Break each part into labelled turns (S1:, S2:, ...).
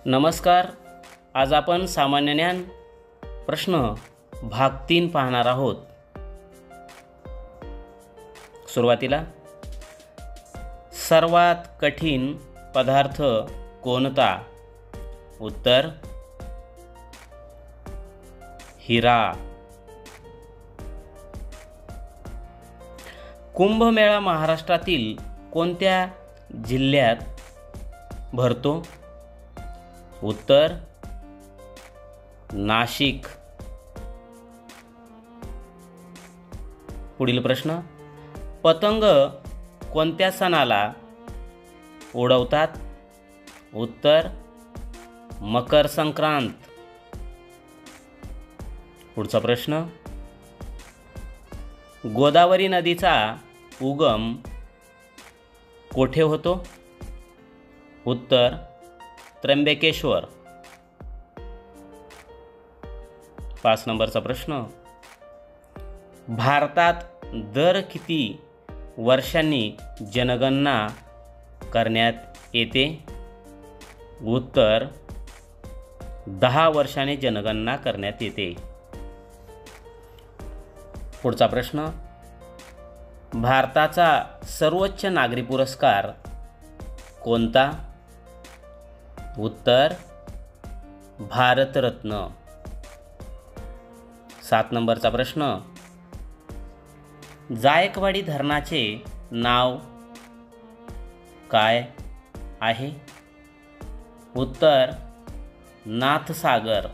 S1: नमस्कार. आज आपण सामान्य ज्ञान प्रश्न भाग 3 पाहणार आहोत. सुरुवातीला सर्वात कठीण पदार्थ कोणता? उत्तर हिरा. कुंभमेळा महाराष्ट्रातील कोणत्या जिल्ह्यात भरतो? उत्तर नाशिक. पुढील प्रश्न, पतंग कोणत्या सणाला उडवतात? उत्तर मकर संक्रांत. पुढचा प्रश्न, गोदावरी नदीचा उगम कोठे होतो? उत्तर त्र्यंबकेश्वर. 5 नंबरचा प्रश्न, भारतात दर किती वर्षांनी जनगणना करण्यात येते? उत्तर 10 वर्षांनी जनगणना करण्यात येते. पुढचा प्रश्न, भारताचा सर्वोच्च नागरी पुरस्कार कोणता? उत्तर भारतरत्न. 7 नंबरचा प्रश्न, जायकवाडी धरणाचे नाव काय आहे? उत्तर नाथसागर.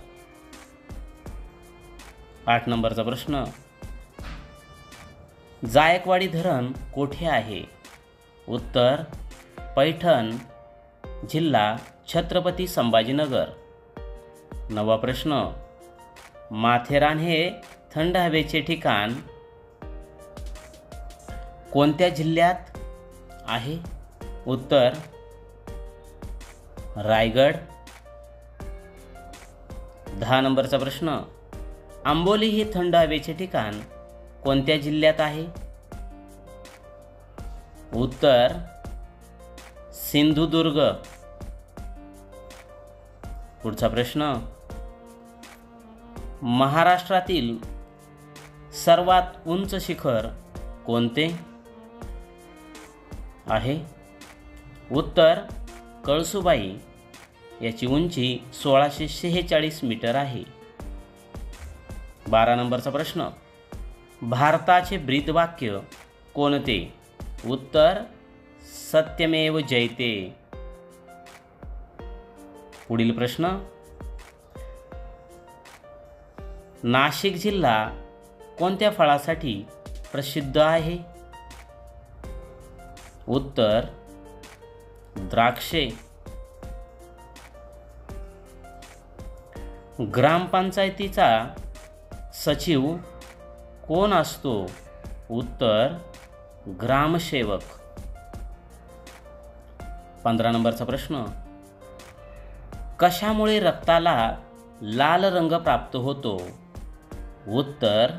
S1: 8 नंबरचा प्रश्न, जायकवाडी धरण कोठे आहे? उत्तर पैठण, जिल्हा छत्रपती संभाजीनगर. 9वा प्रश्न, माथेरान हे थंड हवेचे ठिकाण कोणत्या जिल्ह्यात आहे? उत्तर रायगड. 10 नंबरचा प्रश्न, आंबोली हे थंड हवेचे ठिकाण कोणत्या जिल्ह्यात आहे? उत्तर सिंधुदुर्ग. पुढचा प्रश्न, महाराष्ट्रातील सर्वात उंच शिखर कोणते आहे? उत्तर कळसुबाई. याची उंची 1646 मीटर आहे. 12 नंबरचा प्रश्न, भारताचे ब्रीदवाक्य कोणते? उत्तर सत्यमेव जयते. पुढील प्रश्न, नाशिक जिल्हा कोणत्या फळासाठी प्रसिद्ध आहे? उत्तर द्राक्षे. ग्रामपंचायतीचा सचिव कोण असतो? उत्तर ग्रामसेवक. 15 नंबरचा प्रश्न, कशामुळे रक्ताला लाल रंग प्राप्त होतो? उत्तर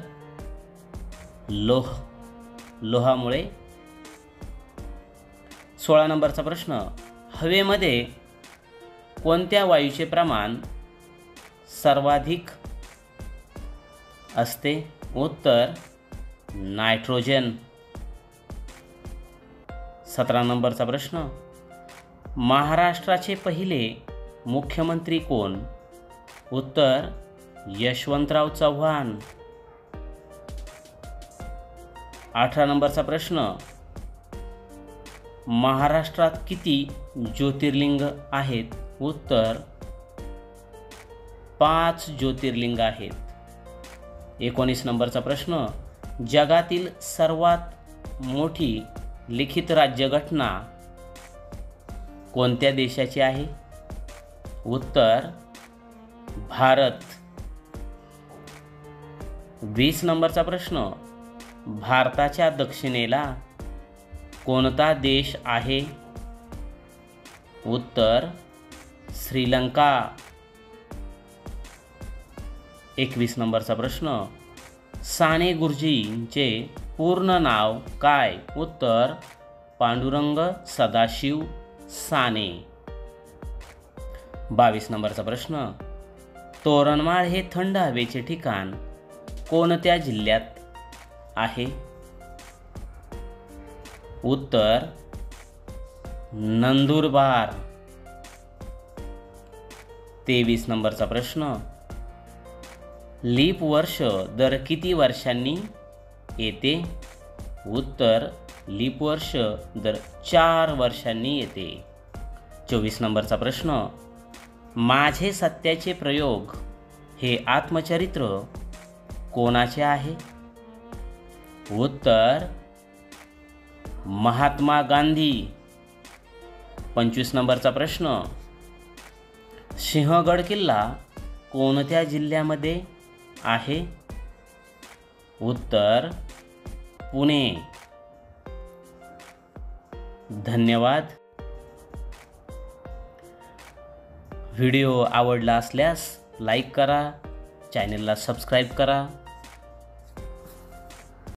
S1: लोहामुळे. 16 नंबरचा प्रश्न, हवेमध्ये कोणत्या वायूचे प्रमाण सर्वाधिक असते? उत्तर नायट्रोजन. 17 नंबरचा प्रश्न, महाराष्ट्राचे पहिले मुख्यमंत्री कोण? उत्तर यशवंतराव चव्हाण. 18 नंबरचा प्रश्न, महाराष्ट्रात किती ज्योतिर्लिंग आहेत? उत्तर 5 ज्योतिर्लिंग आहेत. 19 नंबरचा प्रश्न, जगातील सर्वात मोठी लिखित राज्यघटना कोणत्या देशाची आहे? उत्तर भारत. 20 नंबरचा प्रश्न, भारताच्या दक्षिणेला कोणता देश आहे? उत्तर श्रीलंका. 21 नंबरचा प्रश्न, साने गुरुजींचे पूर्ण नाव काय? उत्तर पांडुरंग सदाशिव साने. 22 नंबरचा प्रश्न, तोरणमाळ हे थंड हवेचे ठिकाण कोणत्या जिल्ह्यात आहे? उत्तर नंदुरबार. 23 नंबरचा प्रश्न, लीप वर्ष दर किती वर्षांनी येते? उत्तर लीप वर्ष दर 4 वर्षांनी येते. 24 नंबरचा प्रश्न, माझे सत्याचे प्रयोग हे आत्मचरित्र कोणाचे आहे? उत्तर महात्मा गांधी. 25 नंबरचा प्रश्न, सिंहगड किल्ला कोणत्या जिल्ह्यामध्ये आहे? उत्तर पुणे. धन्यवाद. व्हिडिओ आवडला असल्यास लाईक करा, चॅनलला सबस्क्राईब करा.